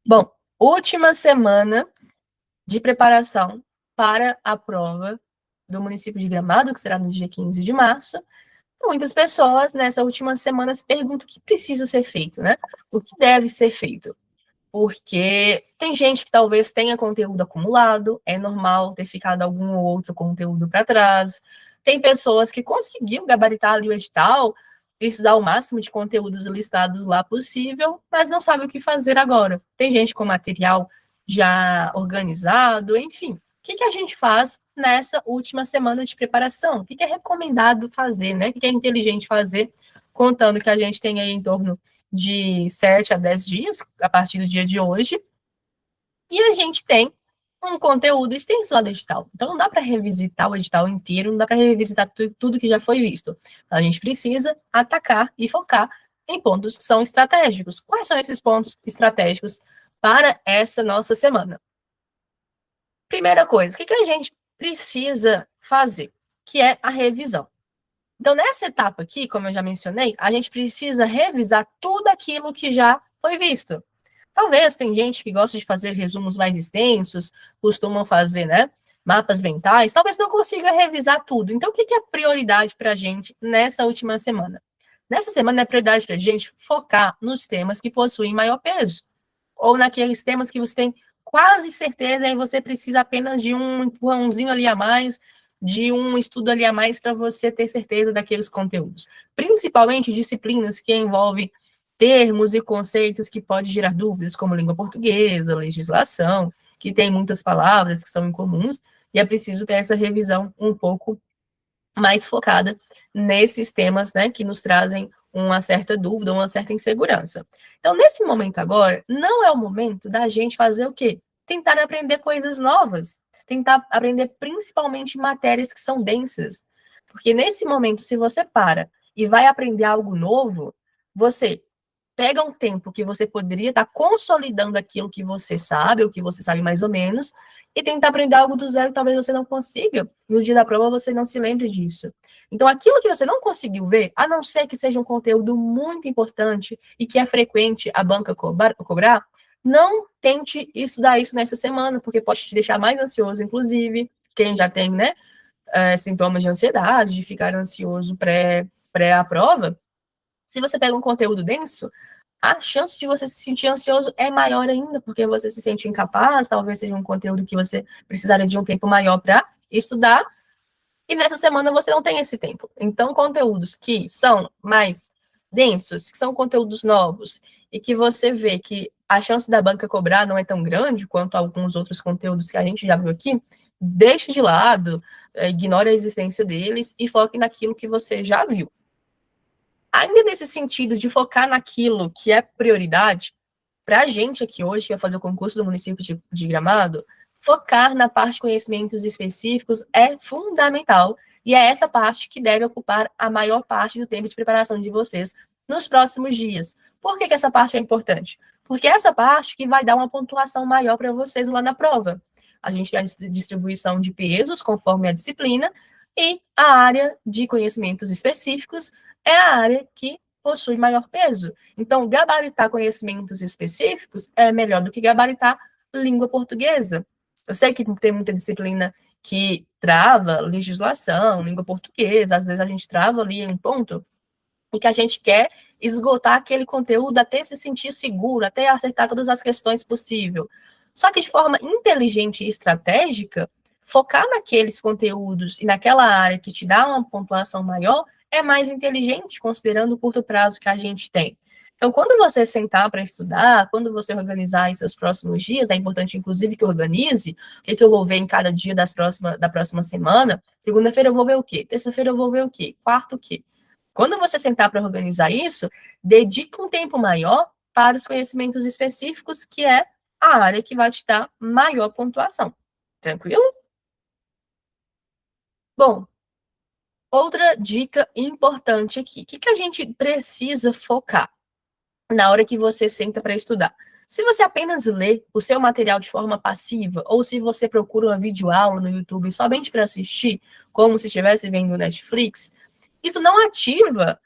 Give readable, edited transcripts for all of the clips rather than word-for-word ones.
Bom, última semana de preparação para a prova do município de Gramado, que será no dia 15 de março. Muitas pessoas nessa última semana se perguntam o que precisa ser feito, né? O que deve ser feito. Porque tem gente que talvez tenha conteúdo acumulado, é normal ter ficado algum ou outro conteúdo para trás. Tem pessoas que conseguiram gabaritar ali o edital, estudar o máximo de conteúdos listados lá possível, mas não sabe o que fazer agora. Tem gente com material já organizado, enfim. O que a gente faz nessa última semana de preparação? O que é recomendado fazer, né? O que é inteligente fazer, contando que a gente tem aí em torno de 7 a 10 dias, a partir do dia de hoje, e a gente tem um conteúdo extenso lá do edital. Então, não dá para revisitar o edital inteiro, não dá para revisitar tudo que já foi visto. Então, a gente precisa atacar e focar em pontos que são estratégicos. Quais são esses pontos estratégicos para essa nossa semana? Primeira coisa, o que a gente precisa fazer? Que é a revisão. Então, nessa etapa aqui, como eu já mencionei, a gente precisa revisar tudo aquilo que já foi visto. Talvez tem gente que gosta de fazer resumos mais extensos, costumam fazer, né, mapas mentais, talvez não consiga revisar tudo. Então, o que é prioridade para a gente nessa última semana? Nessa semana é prioridade para a gente focar nos temas que possuem maior peso, ou naqueles temas que você tem quase certeza e você precisa apenas de um empurrãozinho ali a mais, de um estudo ali a mais para você ter certeza daqueles conteúdos. Principalmente disciplinas que envolvem termos e conceitos que podem gerar dúvidas, como língua portuguesa, legislação, que tem muitas palavras que são incomuns, e é preciso ter essa revisão um pouco mais focada nesses temas, né, que nos trazem uma certa dúvida, uma certa insegurança. Então, nesse momento agora, não é o momento da gente fazer o quê? Tentar aprender coisas novas, tentar aprender principalmente matérias que são densas. Porque nesse momento, se você para e vai aprender algo novo, você pega um tempo que você poderia estar consolidando aquilo que você sabe, ou que você sabe mais ou menos, e tentar aprender algo do zero que talvez você não consiga. No dia da prova você não se lembre disso. Então, aquilo que você não conseguiu ver, a não ser que seja um conteúdo muito importante e que é frequente a banca cobrar, não tente estudar isso nessa semana, porque pode te deixar mais ansioso, inclusive, quem já tem, né, sintomas de ansiedade, de ficar ansioso pré a prova. Se você pega um conteúdo denso, a chance de você se sentir ansioso é maior ainda, porque você se sente incapaz, talvez seja um conteúdo que você precisaria de um tempo maior para estudar, e nessa semana você não tem esse tempo. Então, conteúdos que são mais densos, que são conteúdos novos, e que você vê que a chance da banca cobrar não é tão grande quanto alguns outros conteúdos que a gente já viu aqui, deixe de lado, ignore a existência deles e foque naquilo que você já viu. Ainda nesse sentido de focar naquilo que é prioridade, para a gente aqui hoje, que vai fazer o concurso do município de Gramado, focar na parte de conhecimentos específicos é fundamental, e é essa parte que deve ocupar a maior parte do tempo de preparação de vocês nos próximos dias. Por que essa parte é importante? Porque essa parte que vai dar uma pontuação maior para vocês lá na prova. A gente tem a distribuição de pesos conforme a disciplina, e a área de conhecimentos específicos é a área que possui maior peso. Então, gabaritar conhecimentos específicos é melhor do que gabaritar língua portuguesa. Eu sei que tem muita disciplina que trava legislação, língua portuguesa, às vezes a gente trava ali em um ponto e que a gente quer esgotar aquele conteúdo até se sentir seguro, até acertar todas as questões possível. Só que de forma inteligente e estratégica, focar naqueles conteúdos e naquela área que te dá uma pontuação maior é mais inteligente, considerando o curto prazo que a gente tem. Então, quando você sentar para estudar, quando você organizar em seus próximos dias, é importante, inclusive, que organize o que eu vou ver em cada dia da próxima semana. Segunda-feira eu vou ver o quê? Terça-feira eu vou ver o quê? Quarta o quê? Quando você sentar para organizar isso, dedique um tempo maior para os conhecimentos específicos, que é a área que vai te dar maior pontuação. Tranquilo? Bom, outra dica importante aqui. O que a gente precisa focar na hora que você senta para estudar? Se você apenas lê o seu material de forma passiva, ou se você procura uma videoaula no YouTube somente para assistir, como se estivesse vendo Netflix, isso não ativa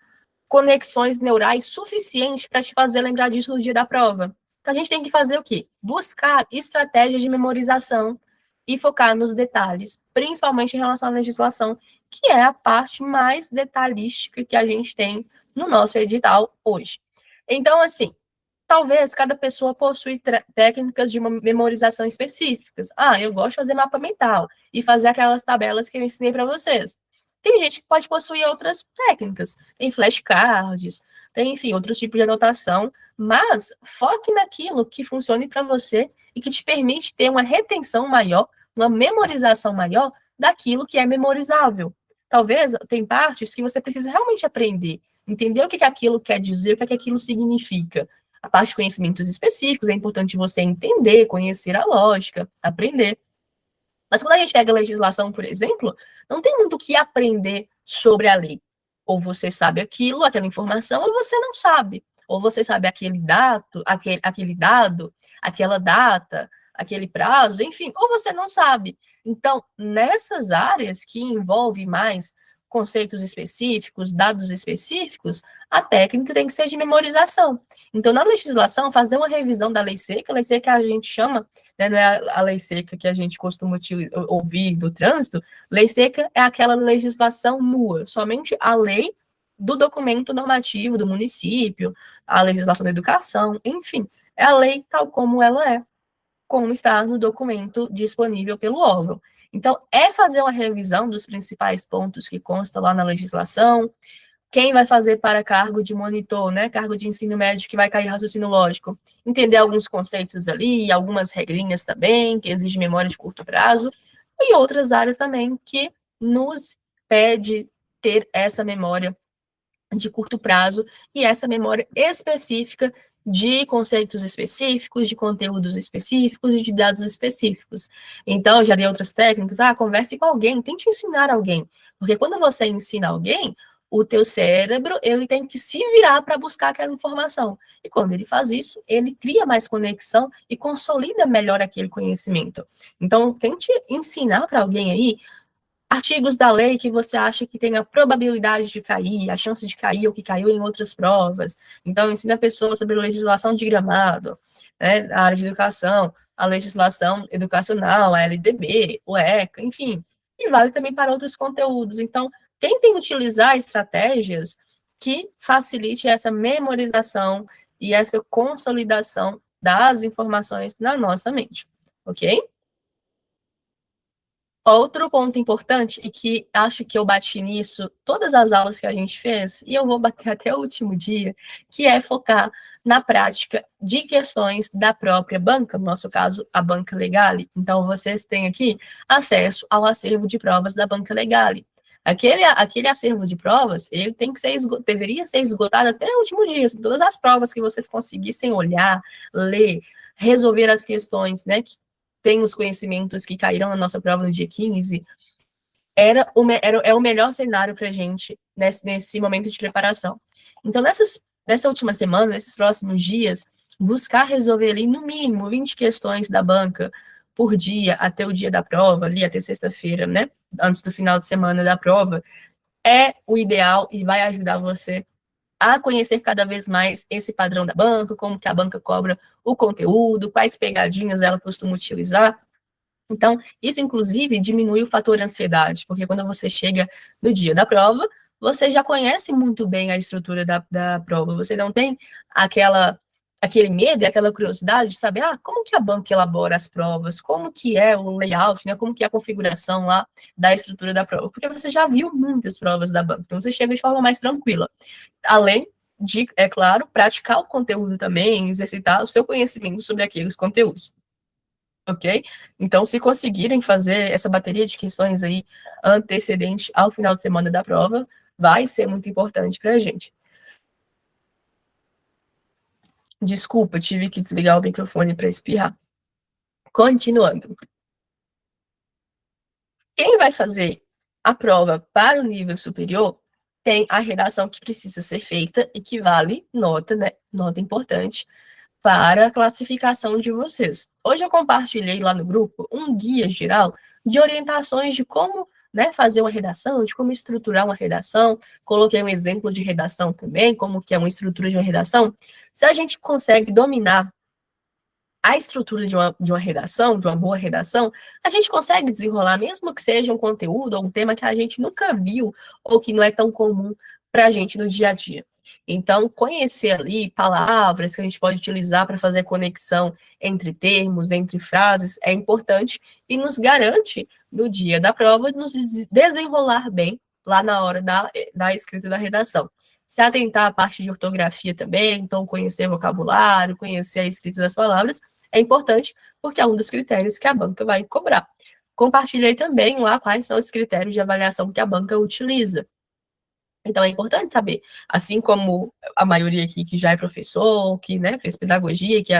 conexões neurais suficientes para te fazer lembrar disso no dia da prova. Então, a gente tem que fazer o quê? Buscar estratégias de memorização e focar nos detalhes, principalmente em relação à legislação, que é a parte mais detalhística que a gente tem no nosso edital hoje. Então, assim, talvez cada pessoa possui técnicas de memorização específicas. Ah, eu gosto de fazer mapa mental e fazer aquelas tabelas que eu ensinei para vocês. Tem gente que pode possuir outras técnicas, tem flashcards, tem, enfim, outros tipos de anotação, mas foque naquilo que funcione para você e que te permite ter uma retenção maior, uma memorização maior daquilo que é memorizável. Talvez tem partes que você precisa realmente aprender, entender o que aquilo quer dizer, o que aquilo significa. A parte de conhecimentos específicos, é importante você entender, conhecer a lógica, aprender. Mas quando a gente pega a legislação, por exemplo, não tem muito o que aprender sobre a lei. Ou você sabe aquilo, aquela informação, ou você não sabe. Ou você sabe aquele dado, aquela data, aquele prazo, enfim, ou você não sabe. Então, nessas áreas que envolve mais conceitos específicos, dados específicos, a técnica tem que ser de memorização. Então, na legislação, fazer uma revisão da lei seca a gente chama, né, não é a lei seca que a gente costuma ouvir do trânsito, lei seca é aquela legislação nua, somente a lei do documento normativo do município, a legislação da educação, enfim, é a lei tal como ela é, como está no documento disponível pelo órgão. Então, é fazer uma revisão dos principais pontos que constam lá na legislação, quem vai fazer para cargo de monitor, né, cargo de ensino médio que vai cair raciocínio lógico, entender alguns conceitos ali, algumas regrinhas também, que exigem memória de curto prazo, e outras áreas também que nos pede ter essa memória de curto prazo e essa memória específica de conceitos específicos, de conteúdos específicos e de dados específicos. Então, eu já dei outras técnicas, converse com alguém, tente ensinar alguém, porque quando você ensina alguém, o teu cérebro, ele tem que se virar para buscar aquela informação. E quando ele faz isso, ele cria mais conexão e consolida melhor aquele conhecimento. Então, tente ensinar para alguém aí artigos da lei que você acha que tem a probabilidade de cair, a chance de cair ou que caiu em outras provas. Então, ensina a pessoa sobre a legislação de gramado, né, a área de educação, a legislação educacional, a LDB, o ECA, enfim. E vale também para outros conteúdos. Então, tentem utilizar estratégias que facilite essa memorização e essa consolidação das informações na nossa mente, ok? Outro ponto importante, e que acho que eu bati nisso todas as aulas que a gente fez, e eu vou bater até o último dia, que é focar na prática de questões da própria banca, no nosso caso, a Banca Legale. Então, vocês têm aqui acesso ao acervo de provas da Banca Legale. Aquele acervo de provas, ele tem que ser deveria ser esgotado até o último dia. Todas as provas que vocês conseguissem olhar, ler, resolver as questões, né, que tem os conhecimentos que caíram na nossa prova no dia 15, é o melhor cenário para a gente nesse momento de preparação. Então, nessa última semana, nesses próximos dias, buscar resolver ali, no mínimo, 20 questões da banca por dia, até o dia da prova, ali até sexta-feira, né? Antes do final de semana da prova, é o ideal e vai ajudar você a conhecer cada vez mais esse padrão da banca, como que a banca cobra o conteúdo, quais pegadinhas ela costuma utilizar. Então, isso, inclusive, diminui o fator ansiedade, porque quando você chega no dia da prova, você já conhece muito bem a estrutura da prova, você não tem aquele medo e aquela curiosidade de saber, como que a banca elabora as provas, como que é o layout, né, como que é a configuração lá da estrutura da prova, porque você já viu muitas provas da banca, então você chega de forma mais tranquila. Além de, é claro, praticar o conteúdo também, exercitar o seu conhecimento sobre aqueles conteúdos. Ok? Então, se conseguirem fazer essa bateria de questões aí antecedente ao final de semana da prova, vai ser muito importante para a gente. Desculpa, tive que desligar o microfone para espirrar. Continuando. Quem vai fazer a prova para o nível superior tem a redação que precisa ser feita e que vale nota, né? Nota importante para a classificação de vocês. Hoje eu compartilhei lá no grupo um guia geral de orientações de como, né, fazer uma redação, de como estruturar uma redação. Coloquei um exemplo de redação também, como que é uma estrutura de uma redação. Se a gente consegue dominar a estrutura de uma redação, de uma boa redação, a gente consegue desenrolar, mesmo que seja um conteúdo ou um tema que a gente nunca viu ou que não é tão comum para a gente no dia a dia. Então, conhecer ali palavras que a gente pode utilizar para fazer conexão entre termos, entre frases, é importante e nos garante, no dia da prova, nos desenrolar bem lá na hora da escrita da redação. Se atentar à parte de ortografia também, então conhecer vocabulário, conhecer a escrita das palavras, é importante porque é um dos critérios que a banca vai cobrar. Compartilhei também lá quais são os critérios de avaliação que a banca utiliza. Então é importante saber, assim como a maioria aqui que já é professor, que né, fez pedagogia, que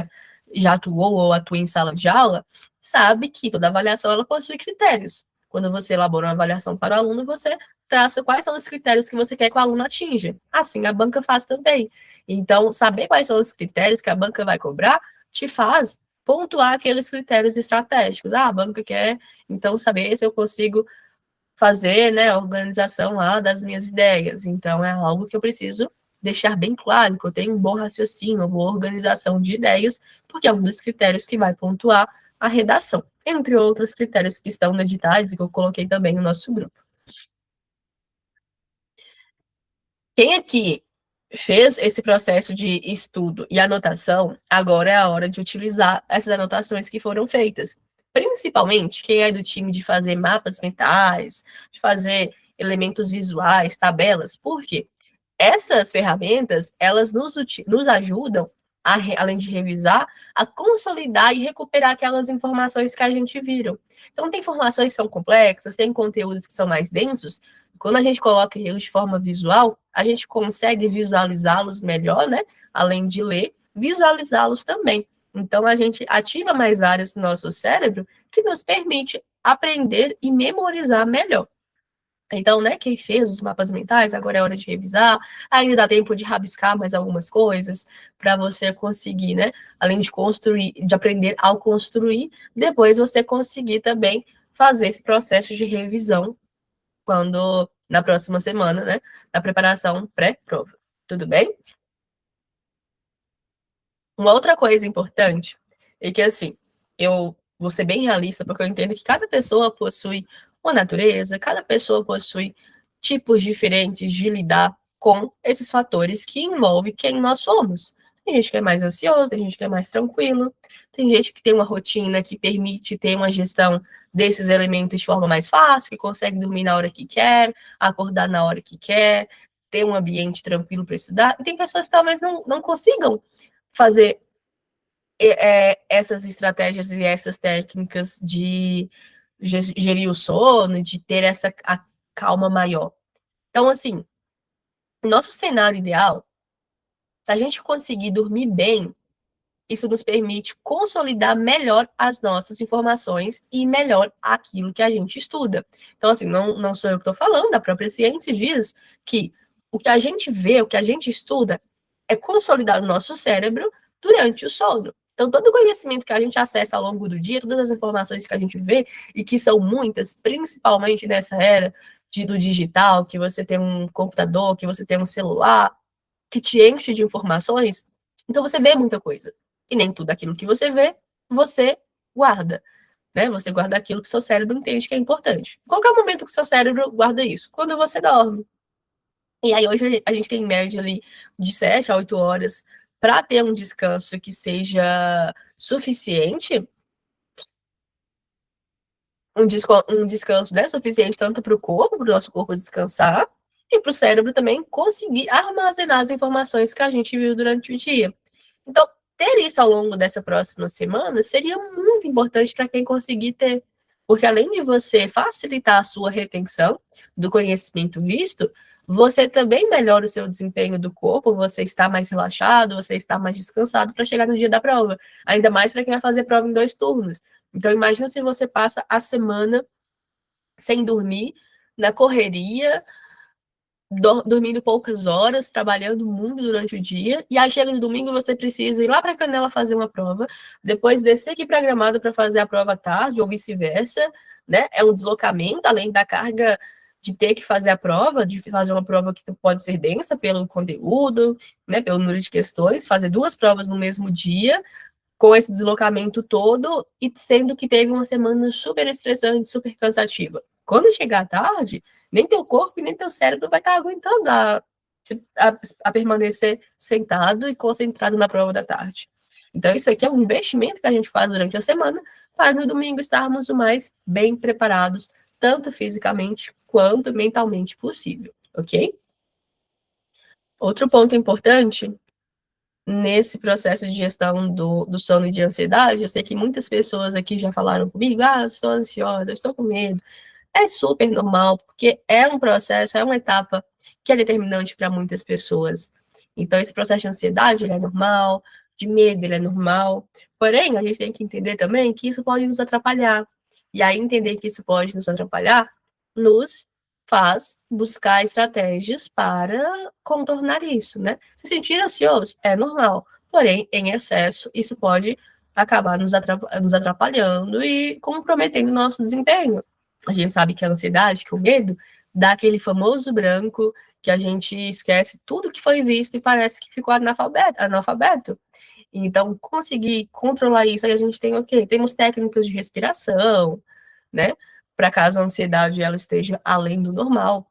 já atuou ou atua em sala de aula, sabe que toda avaliação ela possui critérios. Quando você elabora uma avaliação para o aluno, você traça quais são os critérios que você quer que o aluno atinja. Assim a banca faz também. Então, saber quais são os critérios que a banca vai cobrar te faz pontuar aqueles critérios estratégicos. Ah, a banca quer, então, saber se eu consigo fazer, né, a organização lá das minhas ideias. Então, é algo que eu preciso deixar bem claro, que eu tenho um bom raciocínio, uma boa organização de ideias, porque é um dos critérios que vai pontuar a redação, entre outros critérios que estão no editais e que eu coloquei também no nosso grupo. Quem aqui fez esse processo de estudo e anotação, agora é a hora de utilizar essas anotações que foram feitas. Principalmente quem é do time de fazer mapas mentais, de fazer elementos visuais, tabelas. Por quê? Essas ferramentas, elas nos ajudam, além de revisar, a consolidar e recuperar aquelas informações que a gente viram. Então, tem informações que são complexas, tem conteúdos que são mais densos. Quando a gente coloca eles de forma visual, a gente consegue visualizá-los melhor, né? Além de ler, visualizá-los também. Então, a gente ativa mais áreas do nosso cérebro que nos permite aprender e memorizar melhor. Então, né, quem fez os mapas mentais, agora é hora de revisar, ainda dá tempo de rabiscar mais algumas coisas para você conseguir, né, além de construir, de aprender ao construir, depois você conseguir também fazer esse processo de revisão quando na próxima semana, né, na preparação pré-prova. Tudo bem? Uma outra coisa importante é que, assim, eu vou ser bem realista, porque eu entendo que cada pessoa possui uma natureza, cada pessoa possui tipos diferentes de lidar com esses fatores que envolvem quem nós somos. Tem gente que é mais ansioso, tem gente que é mais tranquilo, tem gente que tem uma rotina que permite ter uma gestão desses elementos de forma mais fácil, que consegue dormir na hora que quer, acordar na hora que quer, ter um ambiente tranquilo para estudar. E tem pessoas que talvez não consigam fazer essas estratégias e essas técnicas de gerir o sono, de ter essa calma maior. Então, assim, nosso cenário ideal, se a gente conseguir dormir bem, isso nos permite consolidar melhor as nossas informações e melhor aquilo que a gente estuda. Então, assim, não sou eu que estou falando, a própria ciência diz que o que a gente vê, o que a gente estuda, é consolidado no nosso cérebro durante o sono. Então, todo o conhecimento que a gente acessa ao longo do dia, todas as informações que a gente vê, e que são muitas, principalmente nessa era do digital, que você tem um computador, que você tem um celular, que te enche de informações, então você vê muita coisa. E nem tudo aquilo que você vê, você guarda. Né? Você guarda aquilo que seu cérebro entende que é importante. Qual que é o momento que seu cérebro guarda isso? Quando você dorme. E aí hoje a gente tem em média ali de 7 a 8 horas para ter um descanso que seja suficiente, um descanso né, suficiente tanto para o corpo, para o nosso corpo descansar, e para o cérebro também conseguir armazenar as informações que a gente viu durante o dia. Então, ter isso ao longo dessa próxima semana seria muito importante para quem conseguir ter. Porque além de você facilitar a sua retenção do conhecimento visto, você também melhora o seu desempenho do corpo, você está mais relaxado, você está mais descansado para chegar no dia da prova. Ainda mais para quem vai fazer prova em 2 turnos. Então, imagina se você passa a semana sem dormir, na correria, dormindo poucas horas, trabalhando muito durante o dia, e aí chega no domingo você precisa ir lá para a Canela fazer uma prova, depois descer aqui para Gramado para fazer a prova à tarde, ou vice-versa, né? É um deslocamento, além da carga de ter que fazer a prova, de fazer uma prova que pode ser densa pelo conteúdo, né? Pelo número de questões, fazer 2 provas no mesmo dia, com esse deslocamento todo e sendo que teve uma semana super estressante, super cansativa. Quando chegar à tarde, nem teu corpo e nem teu cérebro vai estar aguentando a permanecer sentado e concentrado na prova da tarde. Então, isso aqui é um investimento que a gente faz durante a semana para no domingo estarmos o mais bem preparados, tanto fisicamente quanto mentalmente possível, ok? Outro ponto importante nesse processo de gestão do sono e de ansiedade, eu sei que muitas pessoas aqui já falaram comigo, estou ansiosa, estou com medo. É super normal, porque é um processo, é uma etapa que é determinante para muitas pessoas. Então, esse processo de ansiedade, ele é normal, de medo, ele é normal. Porém, a gente tem que entender também que isso pode nos atrapalhar. E aí, entender que isso pode nos atrapalhar, nos faz buscar estratégias para contornar isso, né? Se sentir ansioso é normal, porém, em excesso, isso pode acabar nos atrapalhando e comprometendo o nosso desempenho. A gente sabe que a ansiedade, que o medo, dá aquele famoso branco que a gente esquece tudo que foi visto e parece que ficou analfabeto. Então, conseguir controlar isso, aí a gente tem o quê? Temos técnicas de respiração, né? Para caso a ansiedade ela esteja além do normal.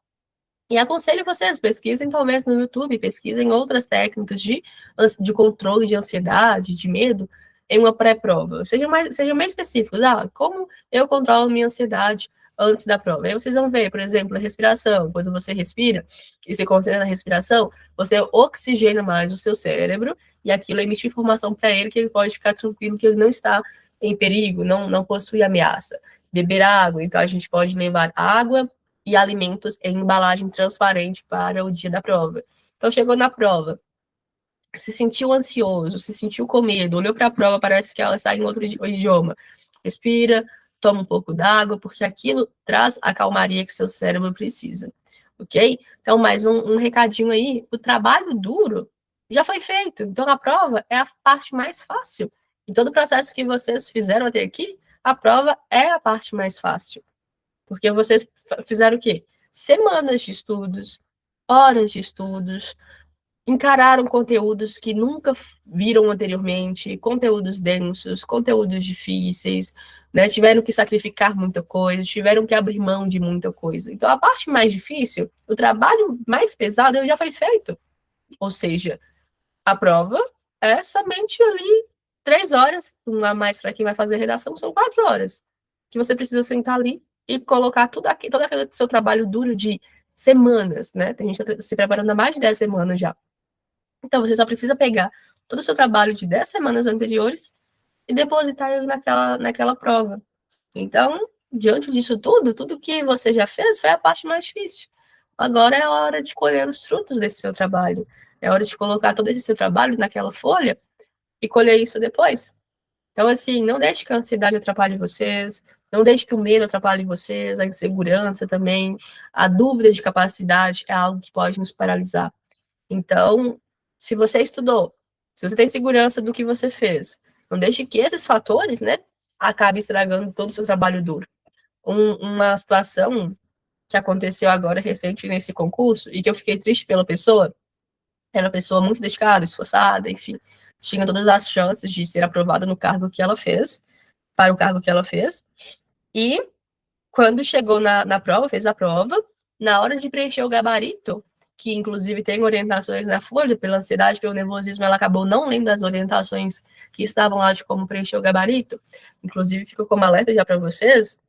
E aconselho vocês, pesquisem talvez no YouTube, pesquisem outras técnicas de controle de ansiedade, de medo, em uma pré-prova. Sejam mais específicos. Como eu controlo minha ansiedade antes da prova? Aí vocês vão ver, por exemplo, a respiração. Quando você respira e se concentra na respiração, você oxigena mais o seu cérebro e aquilo emite informação para ele que ele pode ficar tranquilo, que ele não está em perigo, não possui ameaça. Beber água, então a gente pode levar água e alimentos em embalagem transparente para o dia da prova. Então, chegou na prova, se sentiu ansioso, se sentiu com medo, olhou para a prova, parece que ela está em outro idioma. Respira, toma um pouco d'água, porque aquilo traz a calmaria que seu cérebro precisa, ok? Então, mais um recadinho aí, o trabalho duro já foi feito, então a prova é a parte mais fácil. Em todo o processo que vocês fizeram até aqui, a prova é a parte mais fácil. Porque vocês fizeram o quê? Semanas de estudos, horas de estudos, encararam conteúdos que nunca viram anteriormente, conteúdos densos, conteúdos difíceis, né? Tiveram que sacrificar muita coisa, tiveram que abrir mão de muita coisa. Então, a parte mais difícil, o trabalho mais pesado, já foi feito. Ou seja, a prova é somente ali 3 horas, a mais para quem vai fazer redação, são 4 horas, que você precisa sentar ali e colocar todo aquele seu trabalho duro de semanas, né? Tem gente que tá se preparando há mais de 10 semanas já. Então, você só precisa pegar todo o seu trabalho de 10 semanas anteriores e depositar ele naquela prova. Então, diante disso tudo que você já fez foi a parte mais difícil. Agora é a hora de colher os frutos desse seu trabalho. É hora de colocar todo esse seu trabalho naquela folha e colher isso depois. Então, assim, não deixe que a ansiedade atrapalhe vocês, não deixe que o medo atrapalhe vocês, a insegurança também, a dúvida de capacidade é algo que pode nos paralisar. Então, se você estudou, se você tem segurança do que você fez, não deixe que esses fatores, né, acabem estragando todo o seu trabalho duro. Uma situação que aconteceu agora recente nesse concurso e que eu fiquei triste pela pessoa, era uma pessoa muito dedicada, esforçada, enfim, tinha todas as chances de ser aprovada no cargo que ela fez, para o cargo que ela fez, e quando chegou na prova, fez a prova, na hora de preencher o gabarito, que inclusive tem orientações na folha, pela ansiedade, pelo nervosismo, ela acabou não lendo as orientações que estavam lá de como preencher o gabarito, inclusive fica como alerta já para vocês,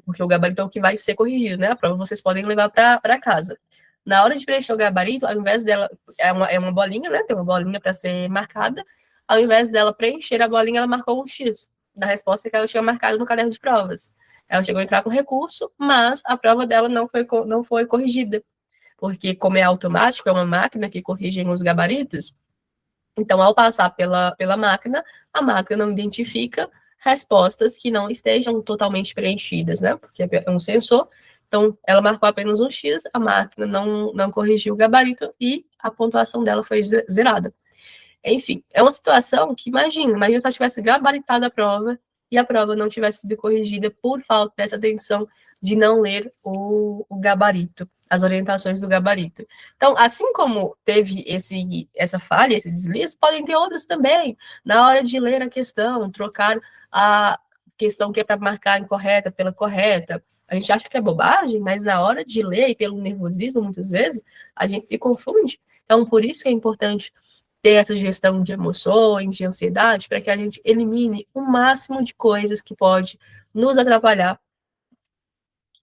porque o gabarito é o que vai ser corrigido, né? A prova vocês podem levar para casa. Na hora de preencher o gabarito, ao invés dela, é uma bolinha, né? Tem uma bolinha para ser marcada, ao invés dela preencher a bolinha, ela marcou um X da resposta que ela tinha marcado no caderno de provas. Ela chegou a entrar com recurso, mas a prova dela não foi corrigida, porque como é automático, é uma máquina que corrige os gabaritos, então, ao passar pela máquina, a máquina não identifica respostas que não estejam totalmente preenchidas, né? Porque é um sensor. Então, ela marcou apenas um X, a máquina não corrigiu o gabarito e a pontuação dela foi zerada. Enfim, é uma situação que, imagina se ela tivesse gabaritado a prova e a prova não tivesse sido corrigida por falta dessa atenção de não ler o gabarito. as orientações do gabarito. Então, assim como teve essa falha, esse deslize, podem ter outros também. Na hora de ler a questão, trocar a questão que é para marcar incorreta pela correta. A gente acha que é bobagem, mas na hora de ler, e pelo nervosismo, muitas vezes, a gente se confunde. Então, por isso que é importante ter essa gestão de emoções, de ansiedade, para que a gente elimine o máximo de coisas que pode nos atrapalhar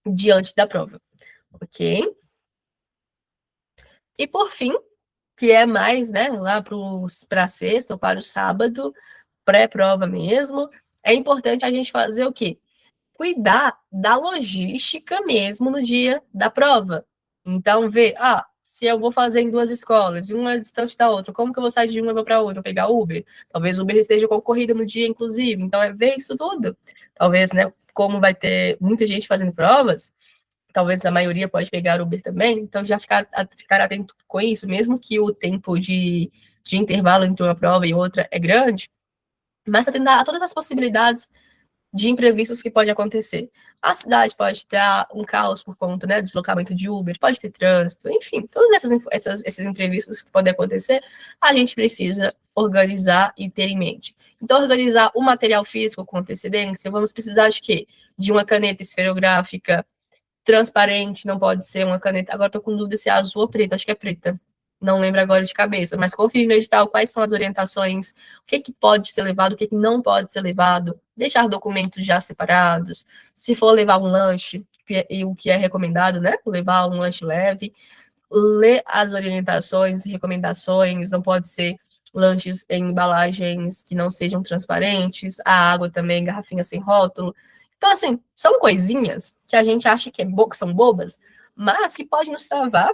diante da prova, ok? E por fim, que é mais, né, lá para a sexta ou para o sábado, pré-prova mesmo, é importante a gente fazer o quê? Cuidar da logística mesmo no dia da prova. Então, ver, se eu vou fazer em duas escolas, e uma é distante da outra, como que eu vou sair de uma e vou para outra? Vou pegar Uber? Talvez o Uber esteja concorrido no dia, inclusive. Então, é ver isso tudo. Talvez, né, como vai ter muita gente fazendo provas, talvez a maioria pode pegar Uber também, então já ficar atento com isso, mesmo que o tempo de intervalo entre uma prova e outra é grande, mas atentar a todas as possibilidades de imprevistos que pode acontecer. A cidade pode ter um caos por conta, né, do deslocamento de Uber, pode ter trânsito, enfim, todos esses imprevistos que podem acontecer, a gente precisa organizar e ter em mente. Então, organizar o material físico com antecedência, vamos precisar de quê? De uma caneta esferográfica transparente, não pode ser uma caneta. Agora estou com dúvida se é azul ou preta, acho que é preta. Não lembro agora de cabeça, mas confira no edital quais são as orientações, o que pode ser levado, o que não pode ser levado, deixar documentos já separados, se for levar um lanche, e o que é recomendado, né? Levar um lanche leve, ler as orientações e recomendações, não pode ser lanches em embalagens que não sejam transparentes, a água também, garrafinha sem rótulo. Então, assim, são coisinhas que a gente acha que são bobas, mas que pode nos travar,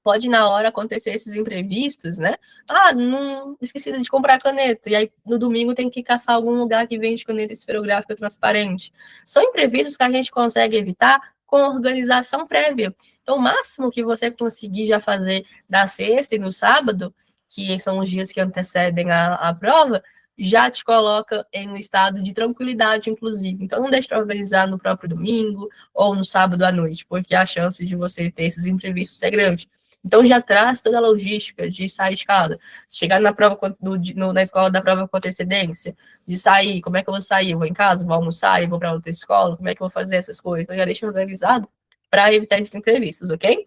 pode na hora acontecer esses imprevistos, né? Não esqueci de comprar a caneta, e aí no domingo tem que caçar algum lugar que vende caneta esferográfica transparente. São imprevistos que a gente consegue evitar com organização prévia. Então, o máximo que você conseguir já fazer da sexta e no sábado, que são os dias que antecedem a prova, já te coloca em um estado de tranquilidade, inclusive. Então, não deixe para organizar no próprio domingo ou no sábado à noite, porque a chance de você ter esses imprevistos é grande. Então, já traz toda a logística de sair de casa, chegar na prova na escola da prova com antecedência, de sair, como é que eu vou sair? Eu vou em casa, vou almoçar e vou para outra escola, como é que eu vou fazer essas coisas? Então, já deixa organizado para evitar esses imprevistos, ok?